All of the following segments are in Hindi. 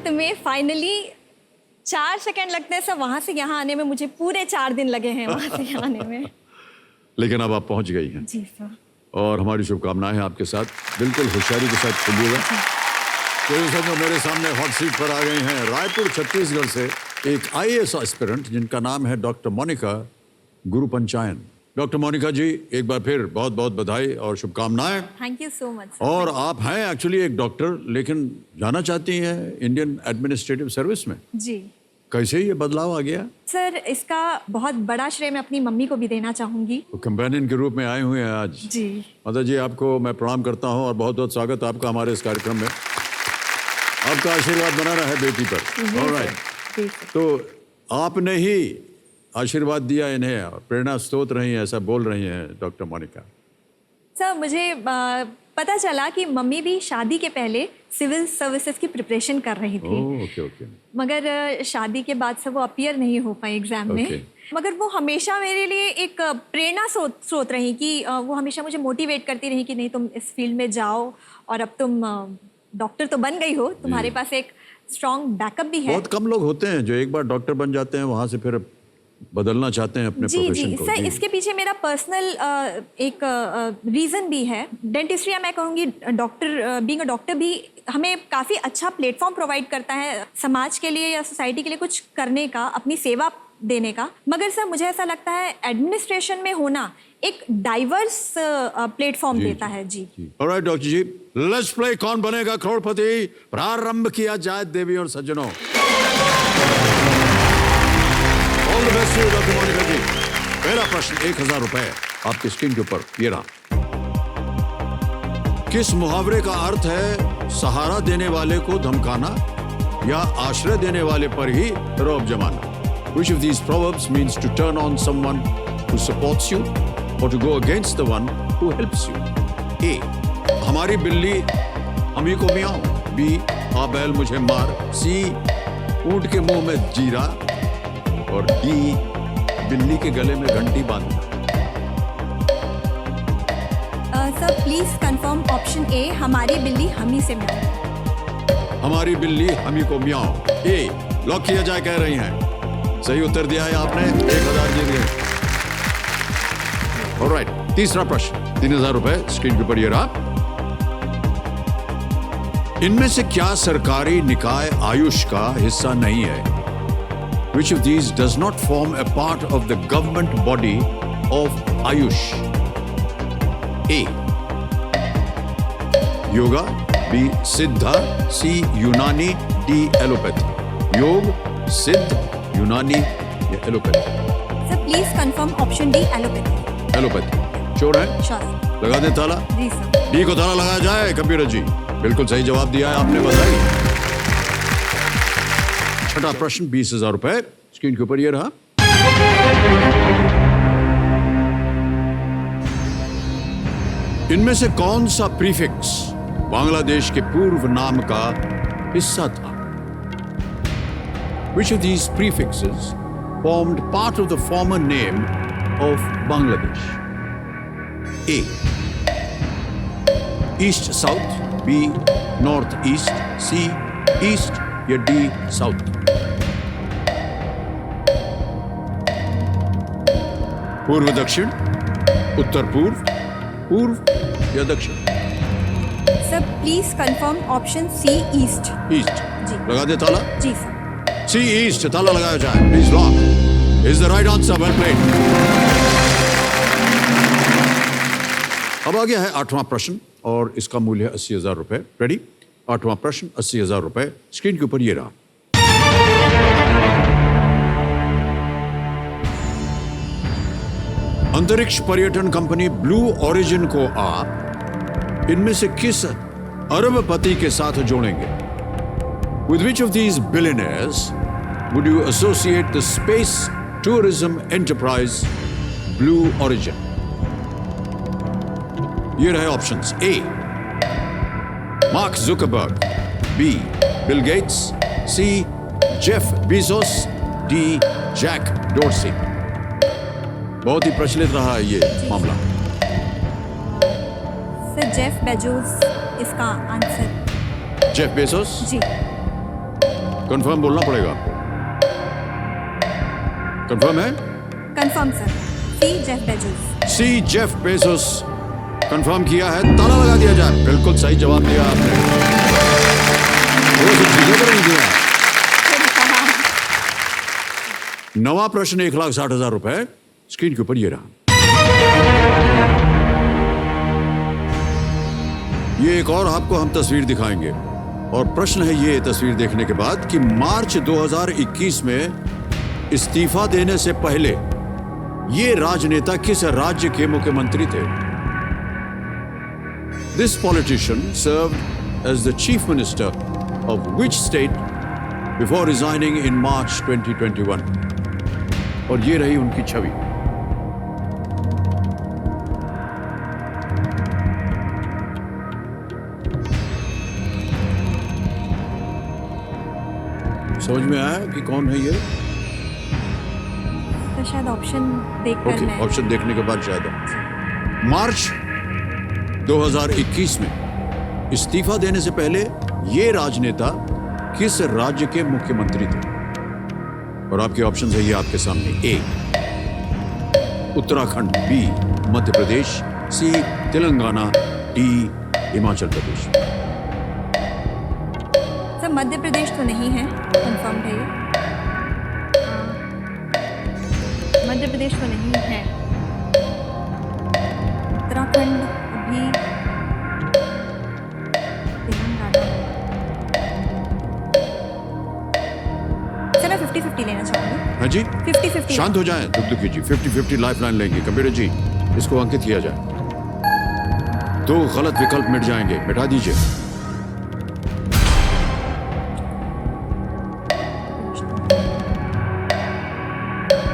अंत में फाइनली 4 सेकंड लगते हैं सर, वहाँ से यहाँ आने में मुझे पूरे 4 दिन लगे हैं वहाँ से यहाँ आने में। लेकिन अब आप पहुंच गई हैं जी सर। और हमारी शुभकामनाएं हैं आपके साथ। बिल्कुल होशियारी के साथ खेलिएगा। तो जो मेरे सामने हॉट सीट पर आ गई हैं रायपुर छत्तीसगढ़ से एक IAS एस्पिरेंट जिनका नाम है डॉक्टर मोनिका गुरुपंचायन। डॉक्टर मोनिका जी, एक बार फिर बहुत बहुत बधाई और शुभकामनाएं। Thank you so much. और आप हैं एक्चुअली एक डॉक्टर, लेकिन जाना चाहती हैं इंडियन एडमिनिस्ट्रेटिव सर्विस में। जी कैसे ये बदलाव आ गया? सर, इसका बहुत बड़ा श्रेय मैं अपनी मम्मी को भी देना चाहूंगी। तो कंपेनियन के रूप में आए हुए हैं आज। जी माता जी, आपको मैं प्रणाम करता हूं और बहुत बहुत स्वागत आपका हमारे इस कार्यक्रम में। आपका आशीर्वाद बना रहा है बेटी पर। ऑलराइट, तो आपने ही आशीर्वाद दिया इन्हें, प्रेरणा स्रोत रही हैं, ऐसा बोल रही हैं डॉक्टर मोनिका। सर, मुझे पता चला कि मम्मी भी शादी के पहले सिविल सर्विसेज की प्रिपरेशन कर रही थी। ओके। मगर शादी के बाद से वो अपीयर नहीं हो पाई एग्जाम में। मगर वो हमेशा मेरे लिए एक प्रेरणा स्रोत रही कि वो हमेशा मुझे मोटिवेट करती रही कि नहीं, तुम इस फील्ड में जाओ और अब तुम डॉक्टर तो बन गई हो, तुम्हारे पास एक स्ट्रॉन्ग बैकअप भी है। बहुत कम लोग होते हैं जो एक बार डॉक्टर बन जाते हैं वहां से फिर बदलना चाहते हैं अपने प्रोफेशन को। सर, इसके पीछे मेरा पर्सनल एक रीज़न भी है। डेंटिस्ट्री, या मैं कहूँगी डॉक्टर, बीइंग अ डॉक्टर भी हमें काफ़ी अच्छा प्लेटफॉर्म प्रोवाइड करता है समाज के लिए या सोसाइटी के लिए कुछ करने का, अपनी सेवा देने का। मगर सर, मुझे ऐसा लगता है एडमिनिस्ट्रेशन में होना एक डाइवर्स प्लेटफॉर्म देता है। जी alright doctor ji, let's play Kaun Banega Crorepati. प्रारंभ किया जाए देवी और सज्जनों। All the best to doctor Monika ji. पहला प्रश्न 1000 रुपए आपकी स्क्रीन के ऊपर ये रहा। किस मुहावरे का अर्थ है सहारा देने वाले को धमकाना या आश्रय देने वाले पर ही रौब जमाना? Which of these proverbs means to turn on someone who supports you or to go against the one who helps you? A. हमारी बिल्ली हम ही को मियाऊं। B. आ बैल मुझे मार। C. ऊंट के मुंह में जीरा। और D. बिल्ली के गले में घंटी बांधना। Sir, please confirm option A, हमारी बिल्ली हम ही से मियाऊं। हमारी बिल्ली हम ही को मियाऊं। A. लॉक किया जाए कह रही हैं। सही उत्तर दिया है आपने, 1000 जीत गए। ऑलराइट, तीसरा प्रश्न 3000 रुपए स्क्रीन के ऊपर ये रहा। इनमें से क्या सरकारी निकाय आयुष का हिस्सा नहीं है? Which of these does not form a part of the government body of Ayush? A. Yoga. B. Siddha. C. Unani. D. Allopathy. योग, सिद्ध, यूनानी या allopathy? Sir, please confirm option D, allopathy. Allopathy sure है? श्योर। लगा दें ताला? जी सर। डी को ताला लगाया जाए कंप्यूटर जी। बिल्कुल सही जवाब दिया है आपने, बधाई। छठा प्रश्न 20000 रुपए स्क्रीन के ऊपर ये रहा। इनमें से कौन सा प्रीफिक्स बांग्लादेश के पूर्व नाम का हिस्सा था? Which of these prefixes formed part of the former name of Bangladesh? A. East South. B. North East. C. East या D. South? पूर्व दक्षिण, उत्तर पूर्व, पूर्व या दक्षिण? Sir, please confirm option C, east. East. जी। लगा दे ताला? जी सर। सी ईस्ट, ताला लगाया जाए। Please lock is the right answer. Well played. अब आ गया है 8वां प्रश्न और इसका मूल्य है 80000 रुपए। रेडी? 8वां प्रश्न 80000 रुपए स्क्रीन के ऊपर ये रहा। अंतरिक्ष पर्यटन कंपनी ब्लू ओरिजिन को आप इनमें से किस अरबपति के साथ जोड़ेंगे? With which of these billionaires would you associate the space tourism enterprise Blue Origin? ये रहे options. A. Mark Zuckerberg. B. Bill Gates. C. Jeff Bezos. D. Jack Dorsey. बहुत ही प्रचलित रहा है ये मामला। सर, जेफ बेजोस इसका आंसर। Jeff Bezos? जी। कंफर्म बोलना पड़ेगा आपको। कंफर्म है? Confirm sir, C Jeff Bezos. C Jeff Bezos confirm किया है, ताला लगा दिया जाए। बिल्कुल सही जवाब दिया आपने। वो सब चीजें तो नहीं दिया। नवा प्रश्न 1,60,000 रुपए स्क्रीन के ऊपर ये रहा। ये एक और आपको हम तस्वीर दिखाएंगे और प्रश्न है ये तस्वीर देखने के बाद कि मार्च 2021 में इस्तीफा देने से पहले ये राजनेता किस राज्य के मुख्यमंत्री थे? This politician served as the chief minister of which state before resigning in March 2021? और ये रही उनकी छवि। समझ में आया कि कौन है ये? तो शायद ऑप्शन देखकर ओके, मैं ऑप्शन देखने के बाद शायद मार्च 2021 में इस्तीफा देने से पहले ये राजनेता किस राज्य के मुख्यमंत्री थे? और आपके ऑप्शन है ये आपके सामने। ए उत्तराखंड, बी मध्य प्रदेश, सी तेलंगाना, डी हिमाचल प्रदेश। सर मध्य प्रदेश तो नहीं है, कंफर्म है ये। मध्य प्रदेश तो नहीं है। उत्तराखंड भी, तेलंगाना। सर मैं 50-50 लेना चाहूँगी। हाँ जी, 50-50। शांत हो जाएं, दुखी जी। 50-50 लाइफलाइन लेंगे। कंप्यूटर जी इसको अंकित किया जाए। 2 गलत विकल्प मिट जाएंगे, मिटा दीजिए।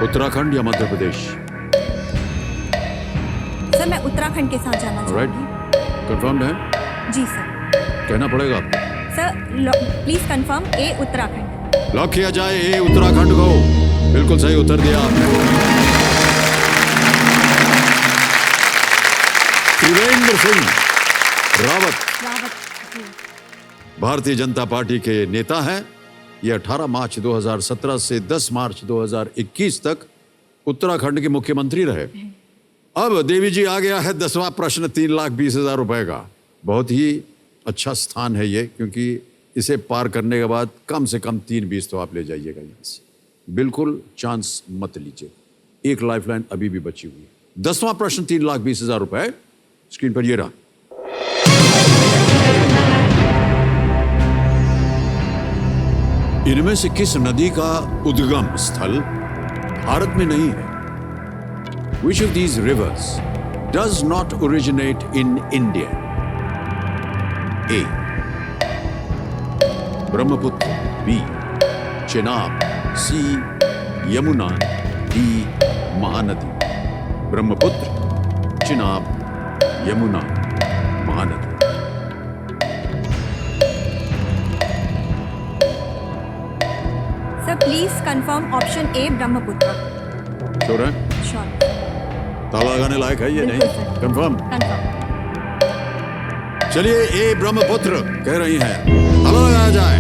उत्तराखंड या मध्य प्रदेश? सर मैं उत्तराखंड के साथ जाना राइट, चाहूँगी। कंफर्म है? जी सर। कहना पड़ेगा आपको। Sir please confirm A Uttarakhand. Lock किया जाए ए उत्तराखंड को। बिल्कुल सही उत्तर दिया आपने। त्रिवेंद्र सिंह रावत भारतीय जनता पार्टी के नेता हैं। ये 18 मार्च 2017 से 10 मार्च 2021 तक उत्तराखंड के मुख्यमंत्री रहे। अब देवी जी आ गया है 10वां प्रश्न 3,20,000 रुपए का। बहुत ही अच्छा स्थान है ये, क्योंकि इसे पार करने के बाद कम से कम 3,20 तो आप ले जाइएगा यहाँ से। बिल्कुल चांस मत लीजिए। एक लाइफलाइन अभी भी बची हुई है। 10वां प्रश्न 3,20,000 रुपए स्क्रीन पर ये रहा। इनमें से किस नदी का उद्गम स्थल भारत में नहीं है? Which of these rivers does not originate in India? A. Brahmaputra, B. Chenab, C. Yamuna, D. Mahanadi. Brahmaputra, Chenab, Yamuna, Mahanadi. Sir please confirm option A Brahmaputra. Sure है? श्योर। ताला लगाने लायक है ये? नहीं, बिल्कुल सर। कंफर्म। कंफर्म। चलिए ए ब्रह्मपुत्र कह रही हैं, ताला लगाया जाए।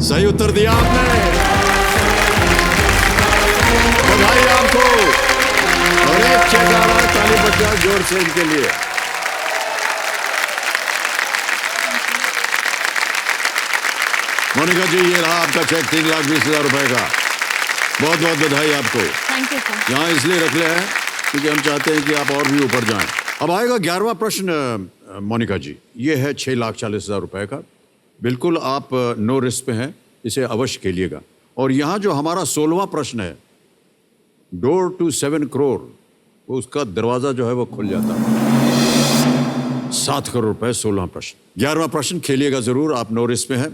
सही उत्तर दिया आपने, बधाई आपको। और एक चेक आ रहा है, ताली बज जाए जोर से इनके लिए। मोनिका जी ये रहा आपका चेक 3,20,000 रुपए का। बहुत बहुत बधाई आपको। Thank you sir. यहाँ इसलिए रख ले हैं क्योंकि हम चाहते हैं कि आप और भी ऊपर जाएं। अब आएगा 11वां प्रश्न मोनिका जी। ये है 6,40,000 रुपए का। बिल्कुल आप नो रिस्क पे हैं, इसे अवश्य खेलिएगा। और यहाँ जो हमारा 16वां प्रश्न है, डोर टू 7 करोड़, उसका दरवाजा जो है वो खुल जाता है। 7 करोड़ रुपए 16वां प्रश्न। 11वां प्रश्न खेलिएगा जरूर, आप नो रिस्क पे हैं।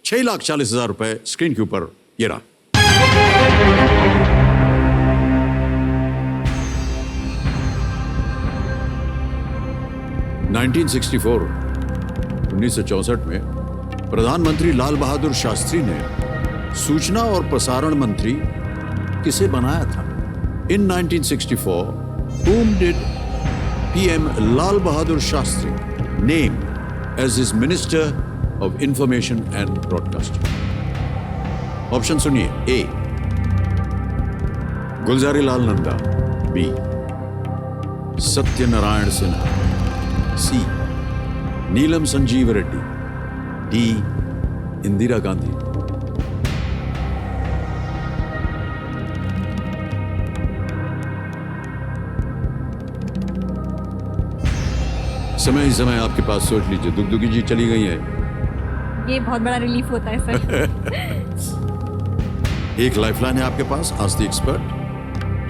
6,40,000 रुपए स्क्रीन के ऊपर ये रहा। (1964) 1964 में प्रधानमंत्री लाल बहादुर शास्त्री ने सूचना और प्रसारण मंत्री किसे बनाया था? In 1964, whom did PM Lal Bahadur Shastri name as his Minister of Information and Broadcasting. Option सुनिए. ए गुलजारी लाल नंदा, बी सत्यनारायण सिन्हा, सी नीलम संजीव रेड्डी, डी इंदिरा गांधी. समय ही समय आपके पास, सोच लीजिए. दुगदुगी जी चली गई है. ये बहुत बड़ा रिलीफ होता है सर. एक लाइफलाइन है आपके पास. Ask the expert.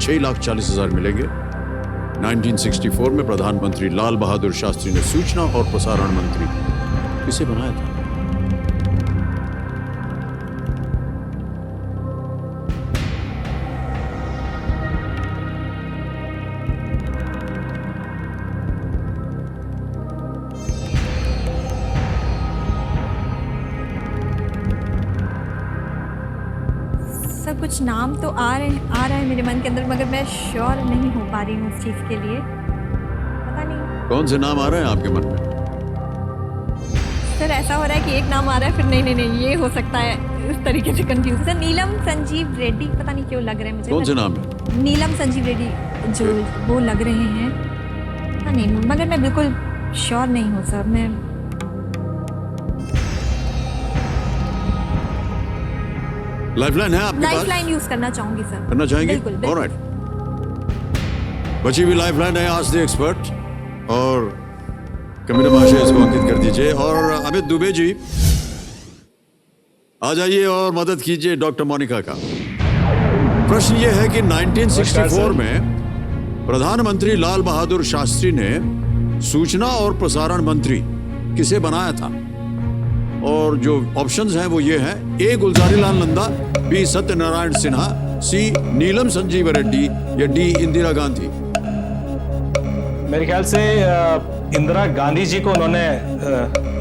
6,40,000 मिलेंगे. 1964 में प्रधानमंत्री लाल बहादुर शास्त्री ने सूचना और प्रसारण मंत्री किसे बनाया था? सर कुछ नाम तो आ रहा है मेरे मन के अंदर, मगर मैं श्योर नहीं हो पा रही हूँ उस चीज़ के लिए. पता नहीं कौन से नाम आ रहे हैं आपके मन में? सर. ऐसा हो रहा है कि एक नाम आ रहा है, फिर नहीं ये हो सकता है, उस तरीके से कंफ्यूज. सर नीलम संजीव रेड्डी, पता नहीं क्यों लग रहे हैं मुझे. कौन से नाम है? नीलम संजीव रेड्डी जो वो लग रहे हैं. पता नहीं, मगर मैं बिल्कुल श्योर नहीं हूँ सर. मैं लाइफलाइन है आपके पास? लाइफलाइन यूज करना चाहूंगी सर. करना चाहेंगे? बिल्कुल, बिल्कुल. ऑलराइट. बची हुई लाइफलाइन है आस्क द एक्सपर्ट. और कमिश्नर महाशय इसको अंकित कर दीजिए. और अमित दुबे जी आ जाइए और मदद कीजिए डॉक्टर मोनिका का. प्रश्न ये है कि 1964 में प्रधानमंत्री लाल बहादुर शास्त्री ने सूचना और प्रसारण मंत्री किसे बनाया था? और जो ऑप्शंस हैं वो ये हैं. ए गुलजारी लाल नंदा, बी सत्यनारायण सिन्हा, सी नीलम संजीव रेड्डी या डी इंदिरा गांधी. मेरे ख्याल से इंदिरा गांधी जी को उन्होंने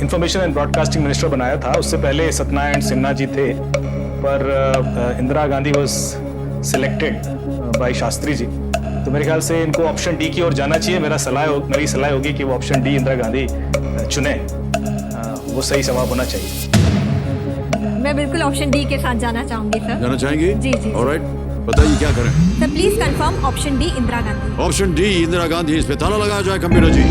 इंफॉर्मेशन एंड ब्रॉडकास्टिंग मिनिस्टर बनाया था. उससे पहले सत्यनारायण सिन्हा जी थे, पर Indira Gandhi was selected by Shastri ji. तो मेरे ख्याल से इनको ऑप्शन डी की ओर जाना चाहिए. मेरी सलाह होगी कि वो ऑप्शन डी इंदिरा गांधी चुने. वो सही जवाब होना चाहिए. मैं बिल्कुल ऑप्शन डी के साथ जाना चाहूंगी सर. जाना चाहेंगे? जी, जी. ऑलराइट. बताइए क्या करें. Sir please confirm option D Indira Gandhi. Option D Indira Gandhi. इस पे ताला लगाया जाए कंप्यूटर जी.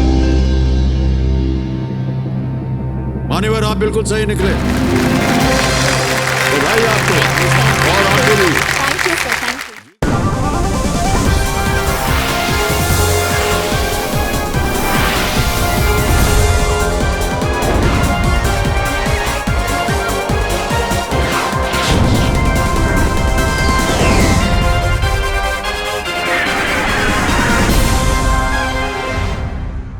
मान्यवर आप बिल्कुल सही निकले. बधाई आपको और आपके लिए.